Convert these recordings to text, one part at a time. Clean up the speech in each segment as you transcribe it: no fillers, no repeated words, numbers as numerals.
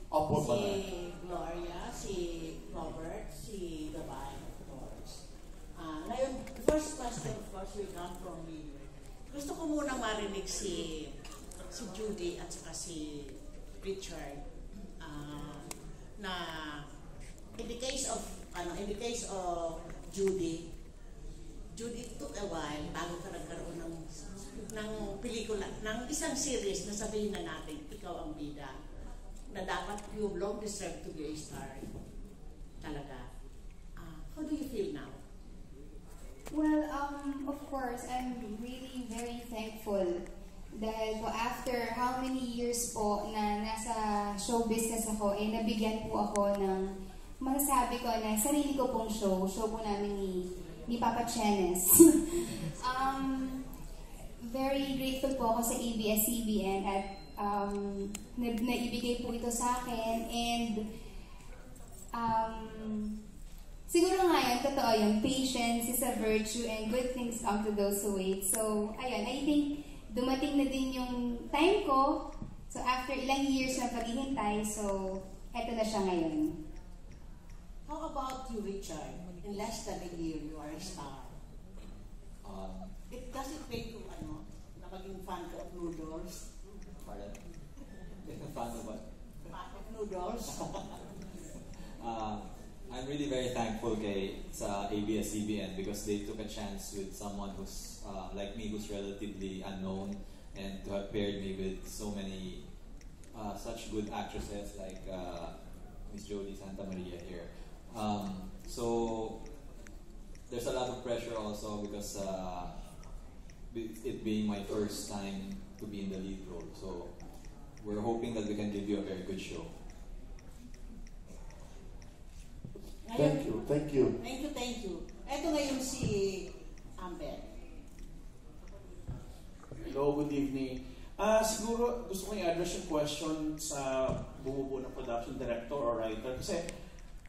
Opo, Si Manay. Gloria, si Robert, si Gabay, of course. Ngayon, the first question, of course, will come from me. Gusto ko muna marinig si Judy at saka si Richard na in the case of Judy took a while bago ka nagkaroon ng pelikula, ng isang series na sabihin na natin, ikaw ang bida, na dapat you long deserve to be a star. Talaga. How do you feel now? Well, of course, I'm really very thankful dahil po after how many years po na nasa show business ako, nabigyan po ako ng masasabi ko na sarili ko pong show po namin ni Papa Chenes. Very grateful po ako sa ABS-CBN at naibigay po ito sa akin and siguro nga yan, totoo yun, patience is a virtue and good things come to those who wait. So, ayun, I think dumating na din yung time ko. So, after ilang years na paghihintay, so, eto na siya ngayon. How about you, Richard? In less than a year, you are a star. Does it make you, na maging fan ka of noodles? Pardon? Fan of what? Fan of noodles? I'm really very thankful sa ABS-CBN because they took a chance with someone who's like me, who's relatively unknown, and to have paired me with so many such good actresses like Miss Jodie Santa Maria here. So there's a lot of pressure also because it being my first time to be in the lead role. So we're hoping that we can give you a very good show. Thank you. Thank you. Ito ngayon si Amber. Hello, good evening. Siguro gusto ko i-address yung question sa bumubuo ng production director or writer. Kasi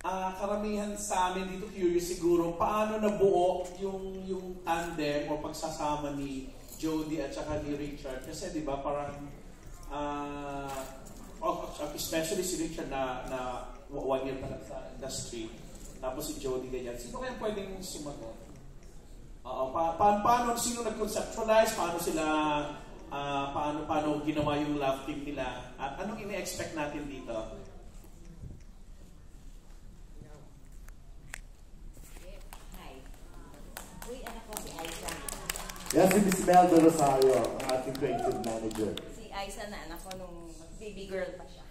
karamihan sa amin dito curious siguro paano nabuo yung tandem o pagsasama ni Jodie at saka ni Richard. Kasi di ba parang especially si Richard na 1 year pa lang sa industry. Tapos si Jodie ganyan. Sino kaya pwedeng sumagot? Paano sino nag-conceptualize? Paano sila paano ginawa yung love team nila? At anong ine-expect natin dito? Hi. Uy, anak ko si Aiza. Yan si Miss Mel de Rosario, ang ating creative manager. Si Aiza na anak ko nung baby girl pa siya.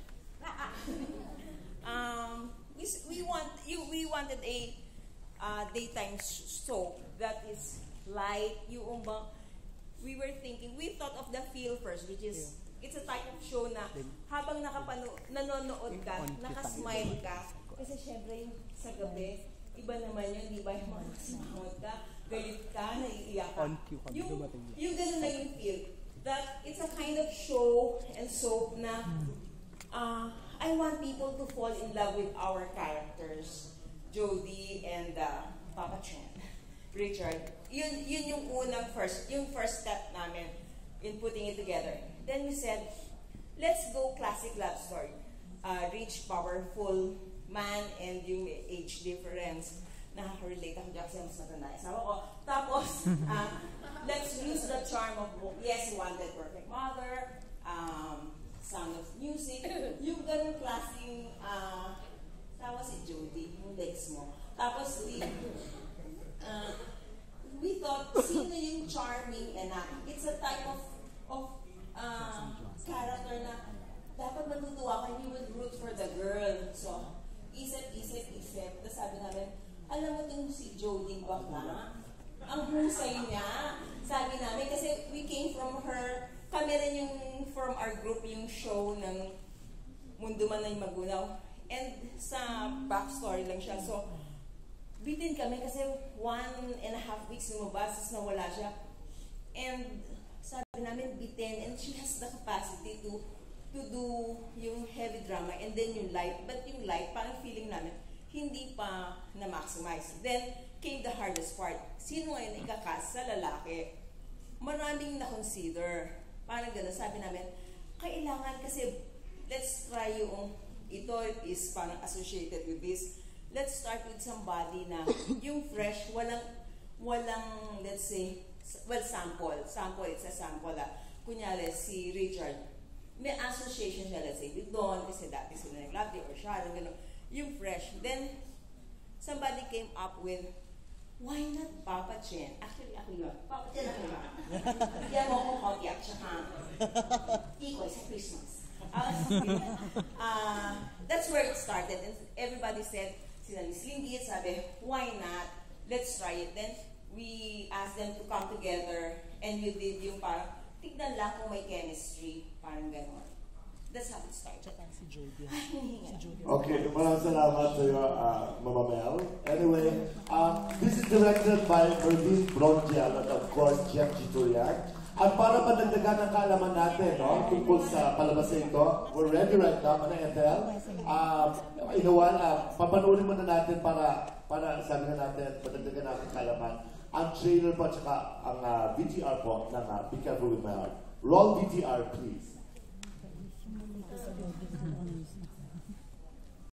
We wanted a daytime soap that is light. We were thinking, we thought of the feel first, which is it's a type of show na habang nanonood ka, nakasmile ka. Kasi syempre yung sa gabi, iba naman yun, di ba? Yung makasmile ka, galit ka, naiiyak ka. Yung ganun na yung feel. That it's a kind of show and soap na I want people to fall in love with our characters, Jodie and Papa Chen, Richard. Yun yung first step namin in putting it together. Then we said, let's go classic love story. Rich, powerful man, and yung age difference. Nakaka-relate ako dyan kasi mas matanda yung asawa ko. Tapos, let's use the charm of, yes, Wanted Perfect Mother, Sound of Music, yung ganun klaseng, tawa si Jodie, yung legs mo. Tapos, we thought, sino yung charming enough? It's a type of character na dapat matutuwa ka, you would root for the girl. So, isip. Tapos sabi namin, alam mo itong si Jodie bakla? Ang husay niya. Sabi namin, kasi we came from her, kami rin yung from our group, yung show ng Mundo Man ay Magunaw. And sa backstory lang siya. So, bitin kami kasi 1.5 weeks lumabas, tapos nawala siya. And sabi namin, bitin. And she has the capacity to do yung heavy drama and then yung light. But yung light, parang feeling namin, hindi pa na-maximize. Then, came the hardest part. Sino ngayon ikakas sa lalaki? Maraming na-consider. Parang gano'n, sabi namin, kailangan kasi, let's try yung ito is parang associated with this. Let's start with somebody na yung fresh, walang, let's say, well, sample, it's a sample. Kunyari, si Richard, may association siya, let's say, with Don, kasi dati sila nag-lovely, or Sharon, gano'n. Yung fresh. Then, somebody came up with, why not Papa Chen? Actually, yun. Papa Chen ako ba? Bigyan mo akong coffee at saka ikoy sa Christmas. That's where it started. And everybody said, sila ni Slinggit, sabi, why not? Let's try it. Then, we asked them to come together and we did yung parang, tignan lang kung may chemistry. Parang gano'n. That's how it started. Okay, maraming salamat sa iyo, Mama Mel. Anyway, this is directed by Mervin Bronchial at of course, Jeff Chiturian. At para madagdagan ang kaalaman natin, no, tungkol sa palabas na ito, we're ready right now, Manang Ethel. Inuwan, papanoorin muna natin para sabi na natin, madagdagan natin kaalaman. Ang trailer po at saka ang VTR po ng Be Careful With My Heart. Roll VTR, please.